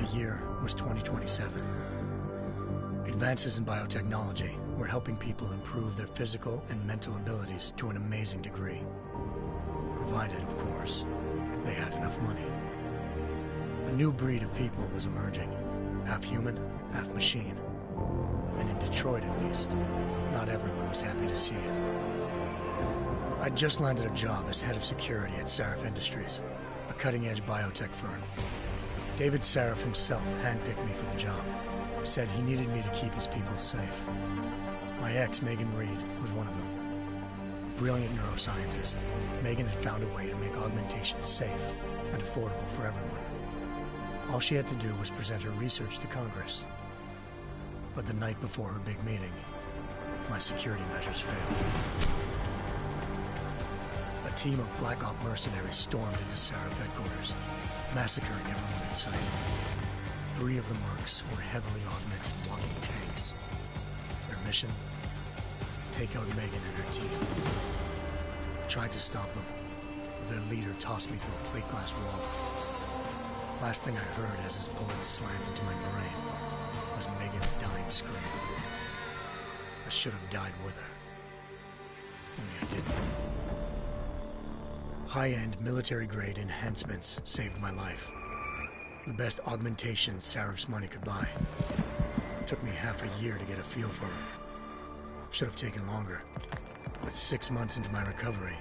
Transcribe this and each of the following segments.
The year was 2027. Advances in biotechnology were helping people improve their physical and mental abilities to an amazing degree. Provided, of course, they had enough money. A new breed of people was emerging, half human, half machine. And in Detroit, at least, not everyone was happy to see it. I'd just landed a job as head of security at Sarif Industries, a cutting-edge biotech firm. David Sarif himself handpicked me for the job, said he needed me to keep his people safe. My ex, Megan Reed, was one of them. Brilliant neuroscientist, Megan had found a way to make augmentation safe and affordable for everyone. All she had to do was present her research to Congress. But the night before her big meeting, my security measures failed. A team of Black Op mercenaries stormed into Sarif headquarters, massacring everyone in sight. 3 of the mercs were heavily augmented walking tanks. Their mission? Take out Megan and her team. I tried to stop them, but their leader tossed me through a plate glass wall. Last thing I heard as his bullets slammed into my brain was Megan's dying scream. I should have died with her. Only I didn't. High-end military-grade enhancements saved my life. The best augmentation Sarif's money could buy. It took me half a year to get a feel for her. Should have taken longer. But 6 months into my recovery,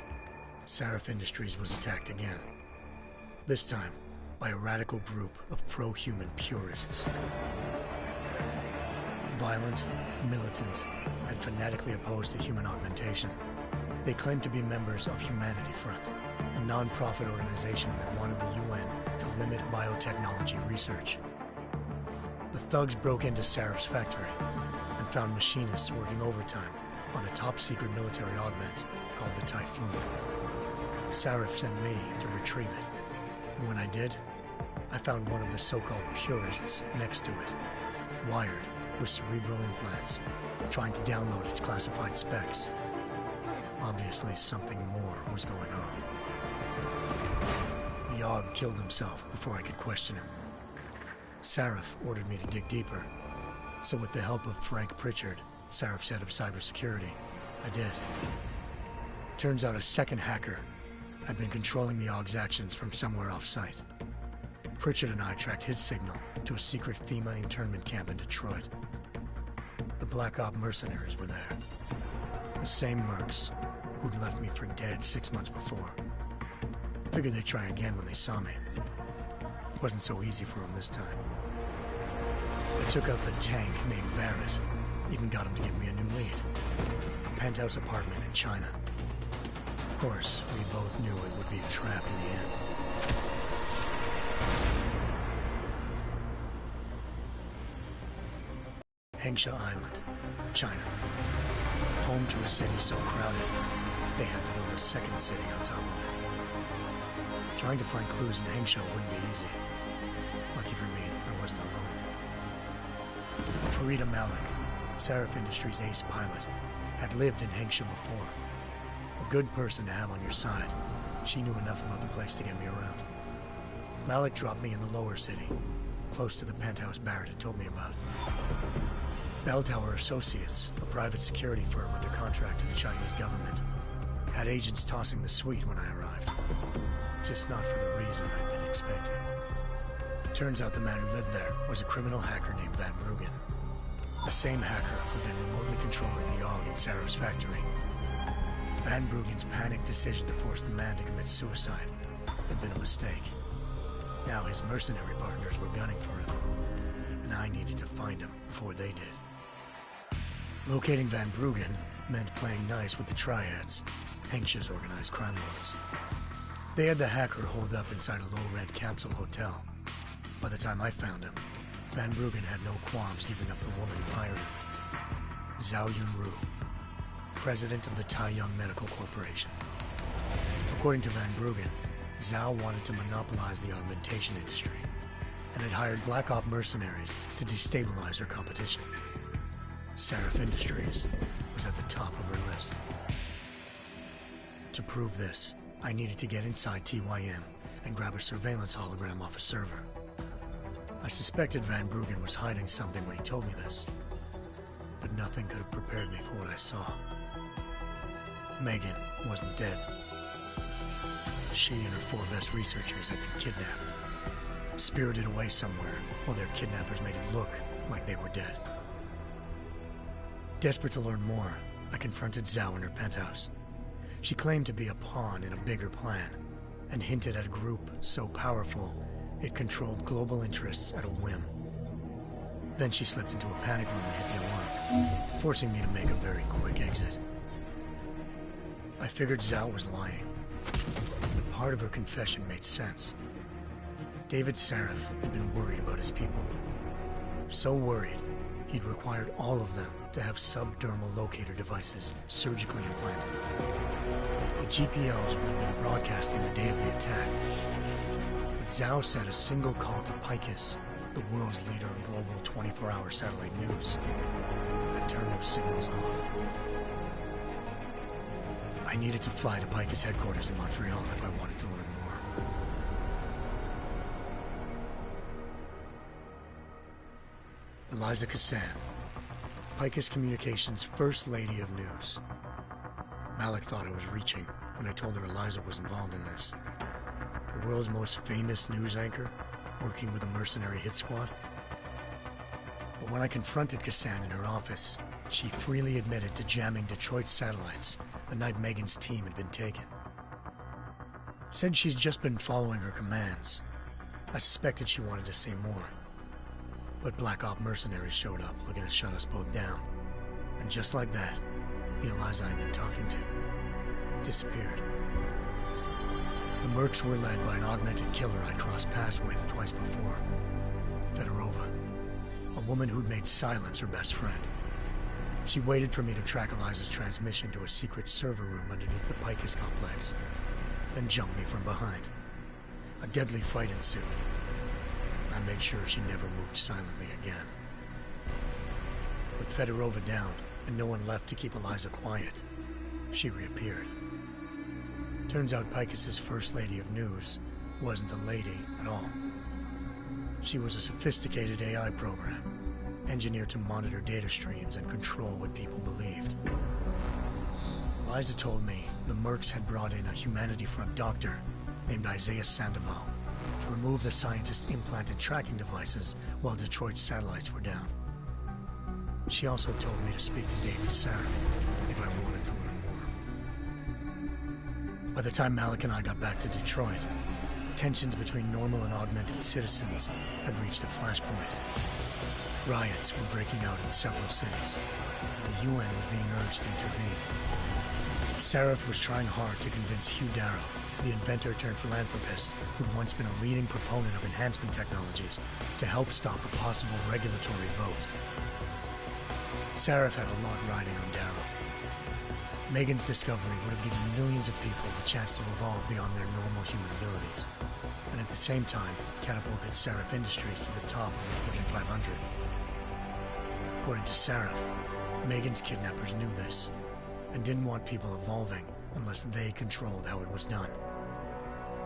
Sarif Industries was attacked again. This time, by a radical group of pro-human purists. Violent, militant, and fanatically opposed to human augmentation. They claimed to be members of Humanity Front, a non-profit organization that wanted the UN to limit biotechnology research. The thugs broke into Sarif's factory and found machinists working overtime on a top-secret military augment called the Typhoon. Sarif sent me to retrieve it, and when I did, I found one of the so-called purists next to it, wired with cerebral implants, trying to download its classified specs. Obviously, something more was going on. The Aug killed himself before I could question him. Sarif ordered me to dig deeper, so with the help of Frank Pritchard, Sarif's head of cybersecurity, I did. Turns out a second hacker had been controlling the Aug's actions from somewhere off-site. Pritchard and I tracked his signal to a secret FEMA internment camp in Detroit. The Black Op mercenaries were there. The same mercs who'd left me for dead 6 months before. Figured they'd try again when they saw me. It wasn't so easy for them this time. I took out the tank named Barrett, even got him to give me a new lead. A penthouse apartment in China. Of course, we both knew it would be a trap in the end. Hengsha Island, China. Home to a city so crowded, they had to build a second city on top of it. Trying to find clues in Hengsha wouldn't be easy. Lucky for me, I wasn't alone. Farida Malik, Sarif Industries' ace pilot, had lived in Hengsha before. A good person to have on your side. She knew enough about the place to get me around. Malik dropped me in the lower city, close to the penthouse Barrett had told me about. Bell Tower Associates, a private security firm under contract to the Chinese government, had agents tossing the suite when I arrived. Just not for the reason I'd been expecting. Turns out the man who lived there was a criminal hacker named Van Bruggen. The same hacker who'd been remotely controlling the Aug in Sarif's factory. Van Bruggen's panicked decision to force the man to commit suicide had been a mistake. Now his mercenary partners were gunning for him, and I needed to find him before they did. Locating Van Bruggen meant playing nice with the Triads, Hengsha's organized crime lords. They had the hacker holed up inside a low-rent capsule hotel. By the time I found him, Van Bruggen had no qualms giving up the woman who hired him. Zhao Yunru, president of the Taiyang Medical Corporation. According to Van Bruggen, Zhao wanted to monopolize the augmentation industry and had hired Black Op mercenaries to destabilize her competition. Sarif Industries was at the top of her list. To prove this, I needed to get inside TYM and grab a surveillance hologram off a server. I suspected Van Bruggen was hiding something when he told me this, but nothing could have prepared me for what I saw. Megan wasn't dead. She and her 4 Vest researchers had been kidnapped, spirited away somewhere while their kidnappers made it look like they were dead. Desperate to learn more, I confronted Zhao in her penthouse. She claimed to be a pawn in a bigger plan, and hinted at a group so powerful it controlled global interests at a whim. Then she slipped into a panic room and hit the alarm, forcing me to make a very quick exit. I figured Zhao was lying, but part of her confession made sense. David Sarif had been worried about his people. So worried, he'd required all of them to have subdermal locator devices surgically implanted. The GPLs would have been broadcasting the day of the attack. But Zhao said a single call to Picus, the world's leader in global 24-hour satellite news, had turned those signals off. I needed to fly to Picus headquarters in Montreal if I wanted to learn more. Eliza Cassan, Picus Communications' First Lady of News. Malik thought I was reaching when I told her Eliza was involved in this. The world's most famous news anchor, working with a mercenary hit squad. But when I confronted Cassan in her office, she freely admitted to jamming Detroit's satellites the night Megan's team had been taken. Said she's just been following her commands. I suspected she wanted to say more. But Black Op mercenaries showed up looking to shut us both down. And just like that, the Eliza I'd been talking to disappeared. The Mercs were led by an augmented killer I'd crossed paths with twice before. Fedorova, a woman who'd made silence her best friend. She waited for me to track Eliza's transmission to a secret server room underneath the Picus complex, then jumped me from behind. A deadly fight ensued. I made sure she never moved silently again. With Fedorova down, and no one left to keep Eliza quiet, she reappeared. Turns out Picus's First Lady of News wasn't a lady at all. She was a sophisticated AI program, engineered to monitor data streams and control what people believed. Eliza told me the Mercs had brought in a Humanity Front doctor named Isaiah Sandoval to remove the scientist's implanted tracking devices while Detroit's satellites were down. She also told me to speak to David Sarif if I wanted to learn more. By the time Malik and I got back to Detroit, tensions between normal and augmented citizens had reached a flashpoint. Riots were breaking out in several cities. The UN was being urged to intervene. Sarif was trying hard to convince Hugh Darrow, the inventor turned philanthropist who'd once been a leading proponent of enhancement technologies, to help stop a possible regulatory vote. Sarif had a lot riding on Darrow. Megan's discovery would have given millions of people the chance to evolve beyond their normal human abilities, and at the same time catapulted Sarif Industries to the top of the Fortune 500. According to Sarif, Megan's kidnappers knew this, and didn't want people evolving unless they controlled how it was done.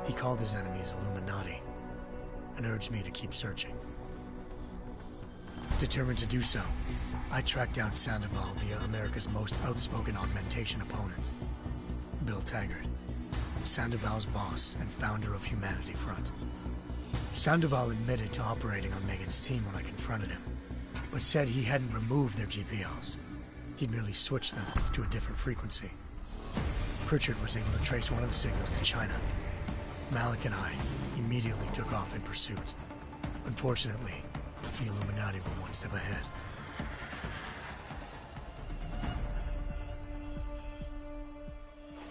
He called his enemies Illuminati, and urged me to keep searching. Determined to do so, I tracked down Sandoval via America's most outspoken augmentation opponent, Bill Taggart, Sandoval's boss and founder of Humanity Front. Sandoval admitted to operating on Megan's team when I confronted him, but said he hadn't removed their GPLs. He'd merely switched them to a different frequency. Pritchard was able to trace one of the signals to China. Malik and I immediately took off in pursuit. Unfortunately, the Illuminati were one step ahead.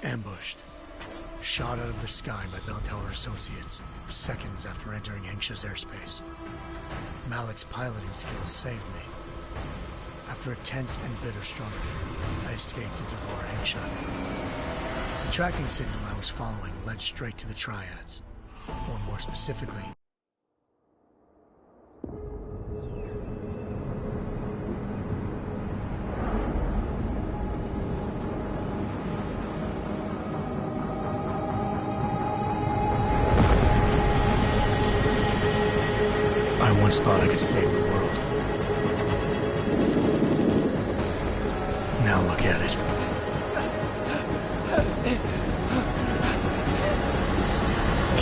Ambushed. Shot out of the sky by Bell Tower Associates, seconds after entering Hengsha's airspace. Malik's piloting skills saved me. After a tense and bitter struggle, I escaped into Lower Hengsha. The tracking signal I was following led straight to the Triads, or more specifically, I once thought I could save the world. Now look at it.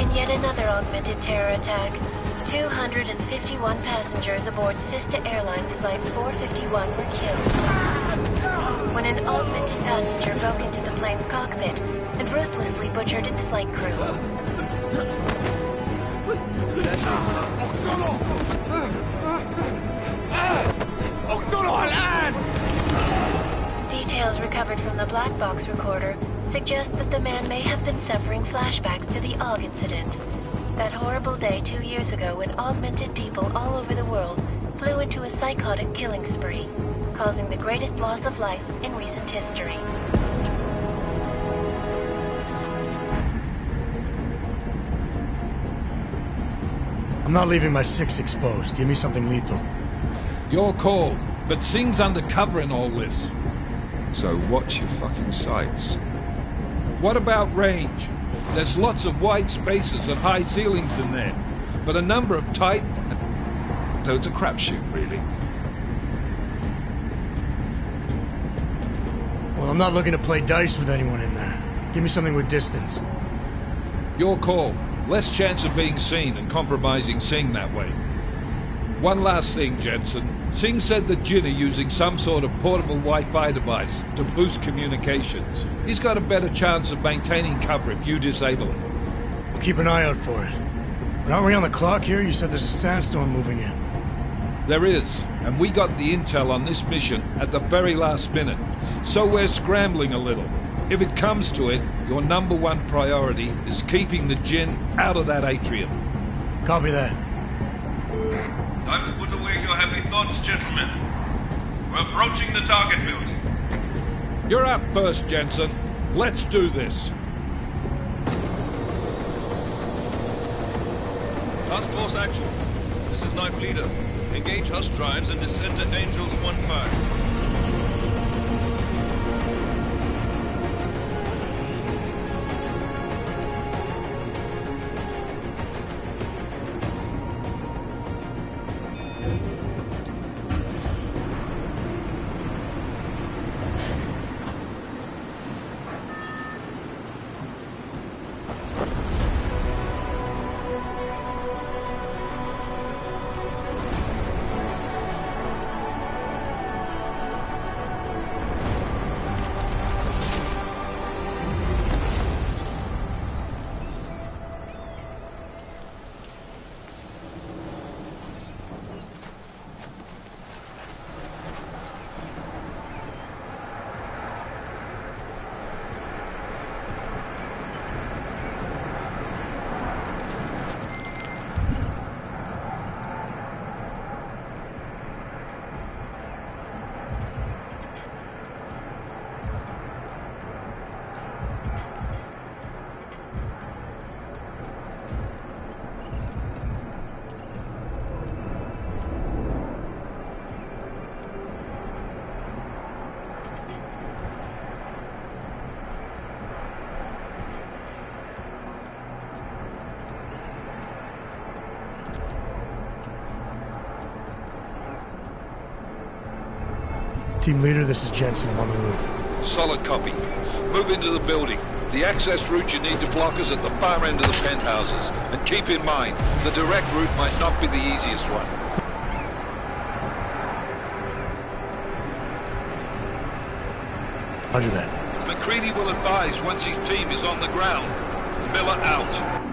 In yet another augmented terror attack, 251 passengers aboard Sister Airlines Flight 451 were killed when an augmented passenger broke into the plane's cockpit and ruthlessly butchered its flight crew. Details recovered from the black box recorder suggest that the man may have been suffering flashbacks to the AUG incident. That horrible day 2 years ago when augmented people all over the world flew into a psychotic killing spree, causing the greatest loss of life in recent history. I'm not leaving my 6 exposed. Give me something lethal. Your call, but Singh's undercover in all this. So watch your fucking sights. What about range? There's lots of wide spaces and high ceilings in there, but a number of tight... So it's a crapshoot, really. Well, I'm not looking to play dice with anyone in there. Give me something with distance. Your call. Less chance of being seen and compromising Singh that way. One last thing, Jensen. Singh said that Jin are using some sort of portable Wi-Fi device to boost communications. He's got a better chance of maintaining cover if you disable it. We'll keep an eye out for it. But aren't we on the clock here? You said there's a sandstorm moving in. There is, and we got the intel on this mission at the very last minute, so we're scrambling a little. If it comes to it, your #1 priority is keeping the Jinn out of that atrium. Copy that. Time to put away your heavy thoughts, gentlemen. We're approaching the target building. You're up first, Jensen. Let's do this. Task Force action. This is Knife Leader. Engage Hush drives and descend to Angels 1-5. Team leader, this is Jensen. I'm on the roof. Solid copy. Move into the building. The access route you need to block is at the far end of the penthouses. And keep in mind, the direct route might not be the easiest one. Roger that. McCready will advise once his team is on the ground. Miller out.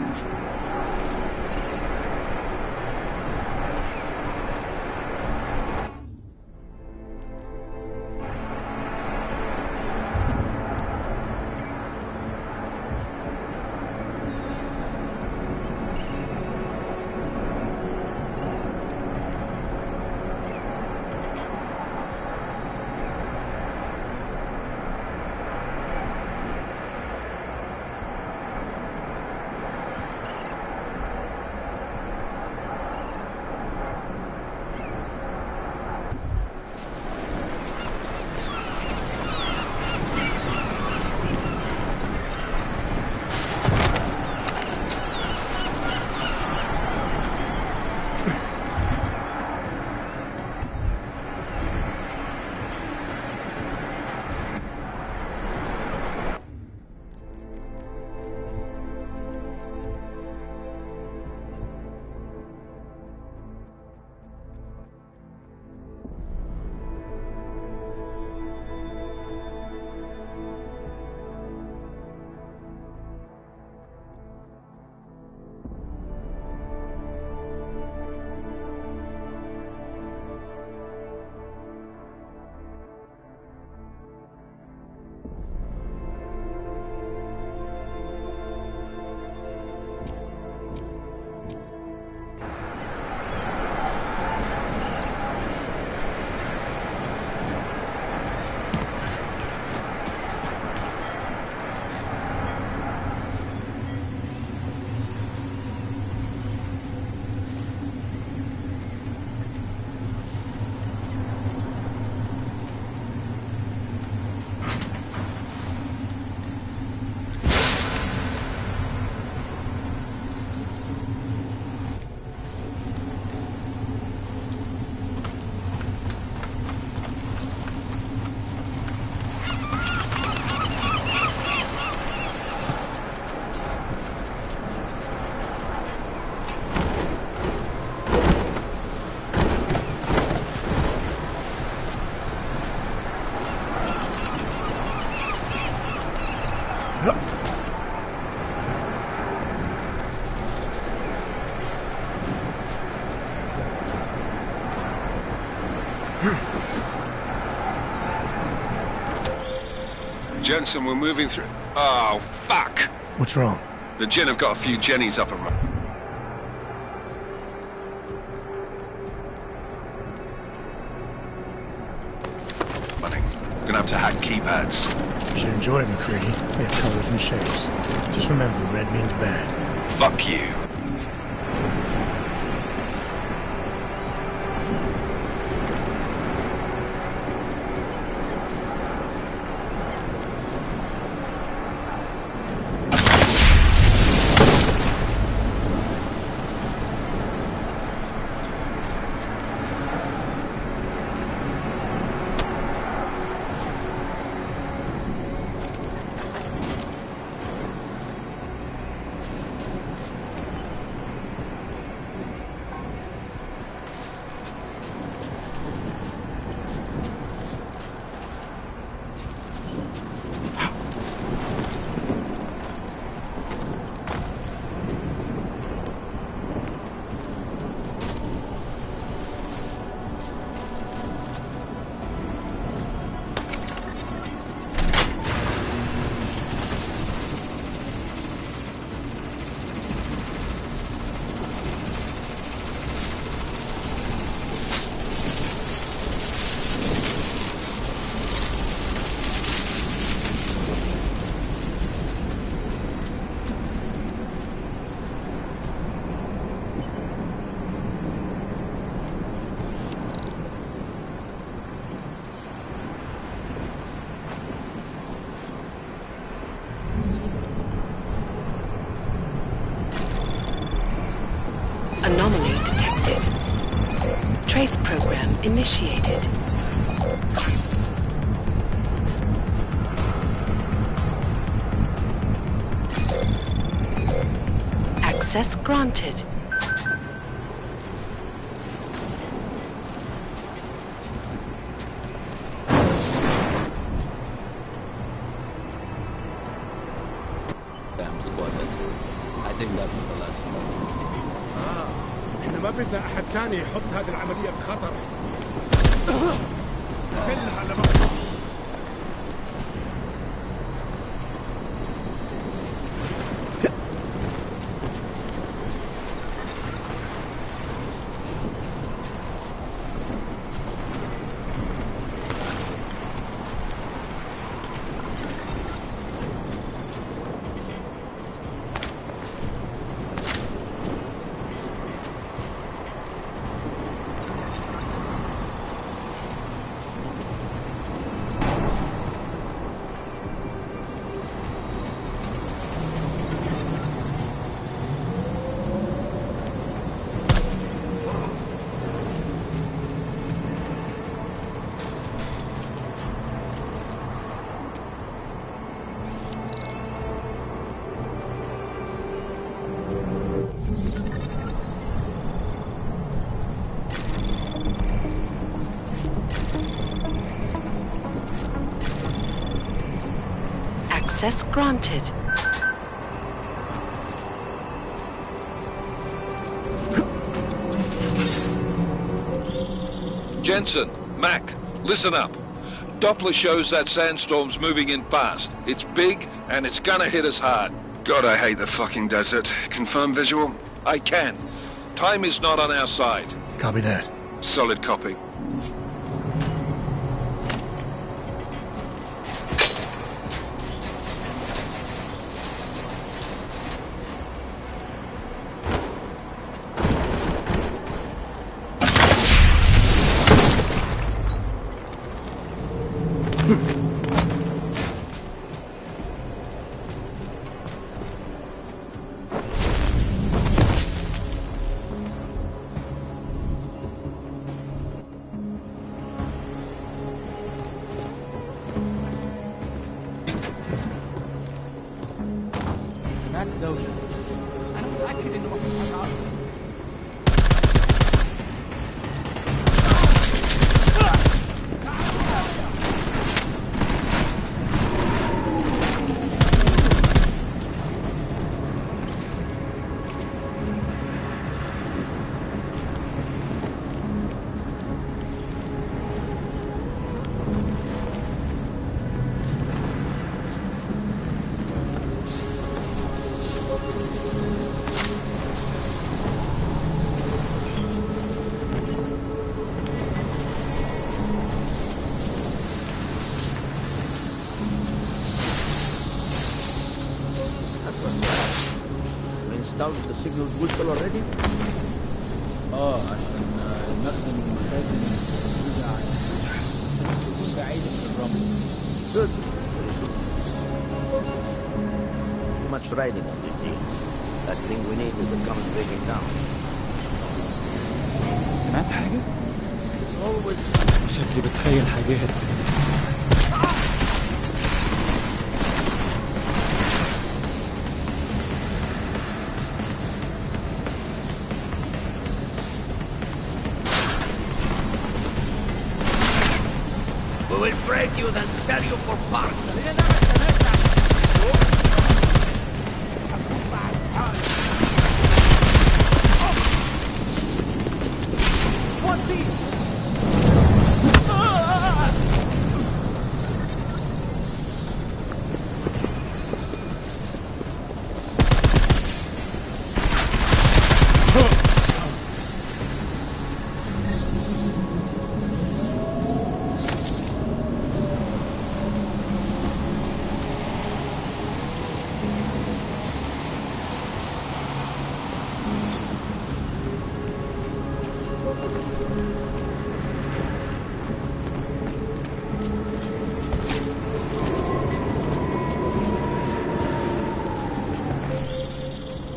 Jensen, we're moving through... Oh, fuck! What's wrong? The Jinn have got a few Jennies up and running. Gonna have to hack keypads. You should enjoy it, McCready. They have colors and shapes. Just remember, red means bad. Fuck you. Anomaly detected. Trace program initiated. Access granted. Damn squadron. I think that was the last one. احنا ما بدنا احد ثاني يحط هذه العملية في خطر. استغلها لمصلحتك. Access granted. Jensen, Mac, listen up. Doppler shows that sandstorm's moving in fast. It's big, and it's gonna hit us hard. God, I hate the fucking desert. Confirm visual? I can. Time is not on our side. Copy that. Solid copy. Installed the signal booster already? عشان المخزن والمخازن موجودة تكون بعيدة من الرمل. Good. Too much riding on these things. Last thing we need is the comet breaking down. سمعت حاجة؟ It's always شكلي بتخيل حاجات. We will break you, then sell you for parts. What's these?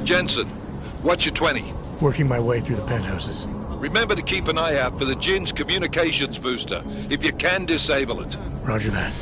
Jensen, what's your 20? Working my way through the penthouses. Remember to keep an eye out for the Jinn's communications booster. If you can, disable it. Roger that.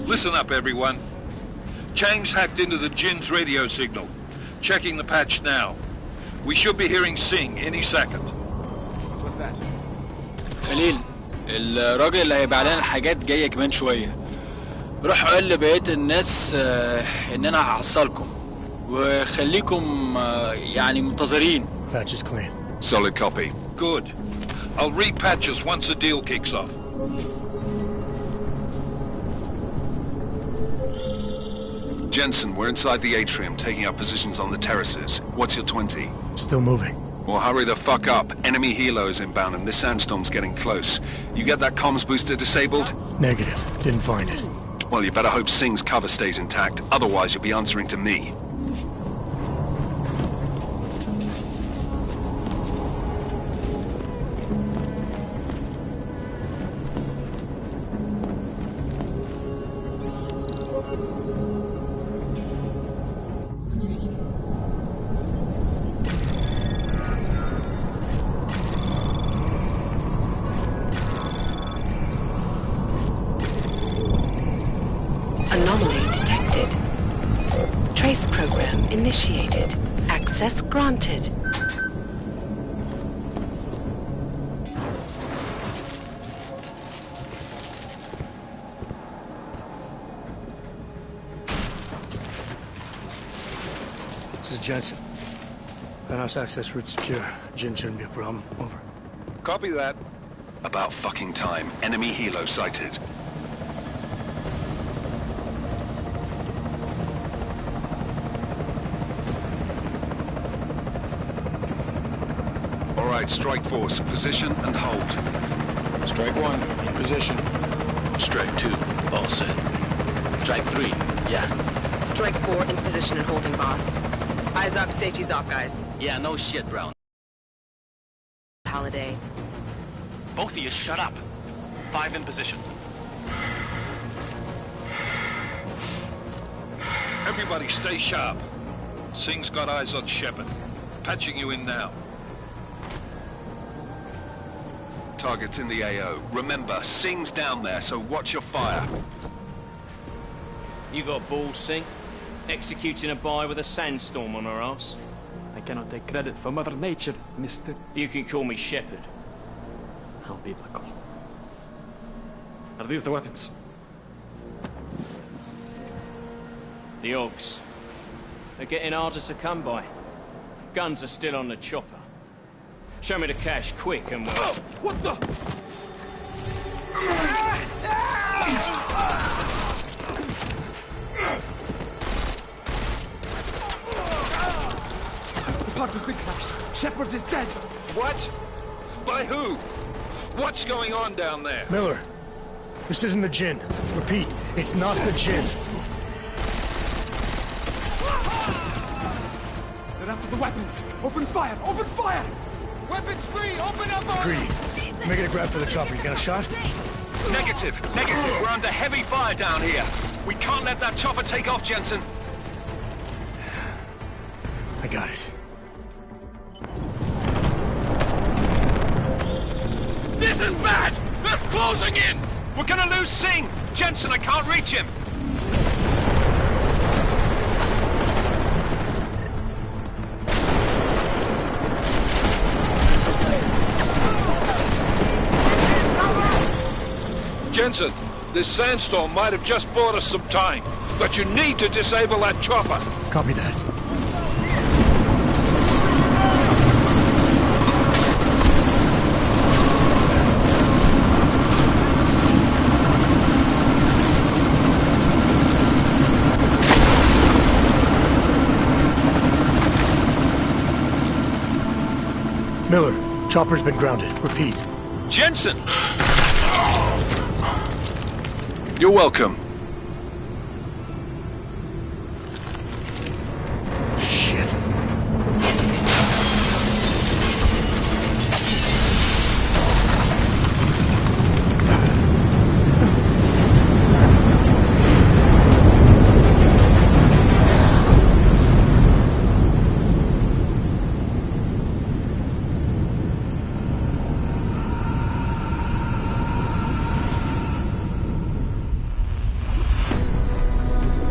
Listen up, everyone. Chang's hacked into the Jin's radio signal. Checking the patch now. We should be hearing Singh any second. خليل الراجل اللي هيبيع لنا الحاجات جايه كمان شويه. روح قول لبقيه الناس ان انا هحصلكم وخليكم يعني منتظرين. Patch is clean. Solid copy. Good. I'll repatch us once the deal kicks off. Jensen, we're inside the atrium, taking up positions on the terraces. What's your 20? Still moving. Well, hurry the fuck up. Enemy helo is inbound and this sandstorm's getting close. You get that comms booster disabled? Negative. Didn't find it. Well, you better hope Singh's cover stays intact. Otherwise, you'll be answering to me. Anomaly detected. Trace program initiated. Access granted. This is Jensen. Penthouse access route secure. Jin shouldn't be a problem. Over. Copy that. About fucking time. Enemy helo sighted. All right, strike force. Position and hold. Strike 1 in position. Strike 2, all set. Strike 3, yeah. Strike 4 in position and holding, boss. Eyes up, safety's off, guys. Yeah, no shit, Brown. Holiday. Both of you shut up. 5 in position. Everybody stay sharp. Singh's got eyes on Shepard. Patching you in now. Target's in the AO. Remember, Singh's down there, so watch your fire. You got balls, Singh? Executing a buy with a sandstorm on our ass? I cannot take credit for Mother Nature, mister. You can call me Shepard. How biblical. Are these the weapons? The Ogs. They're getting harder to come by. Guns are still on the chopper. Show me the cash, quick, and we'll... Oh, what the? The part has been crashed. Shepard is dead. What? By who? What's going on down there? Miller, this isn't the Jin. Repeat, it's not the Jin. They're after the weapons. Open fire! Open fire! Weapons free! Open up! Greedy. Make it a grab for the chopper. You got a shot? Negative. We're under heavy fire down here. We can't let that chopper take off, Jensen. I got it. This is bad! They're closing in! We're gonna lose Singh! Jensen, I can't reach him! Jensen, this sandstorm might have just bought us some time, but you need to disable that chopper. Copy that. Miller, chopper's been grounded. Repeat. Jensen! You're welcome. Shit.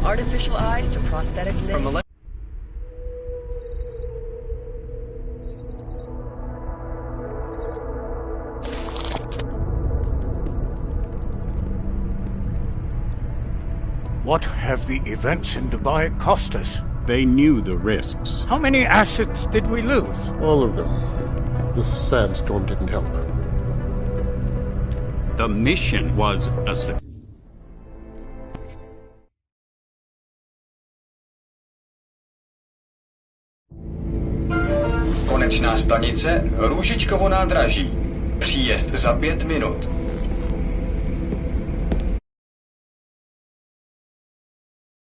artificial eyes to prosthetic limbs. What have the events in Dubai cost us? They knew the risks. How many assets did we lose? All of them. This sandstorm didn't help. The mission was a success. Konečná stanice Růžičkovo nádraží. Příjezd za 5 minut.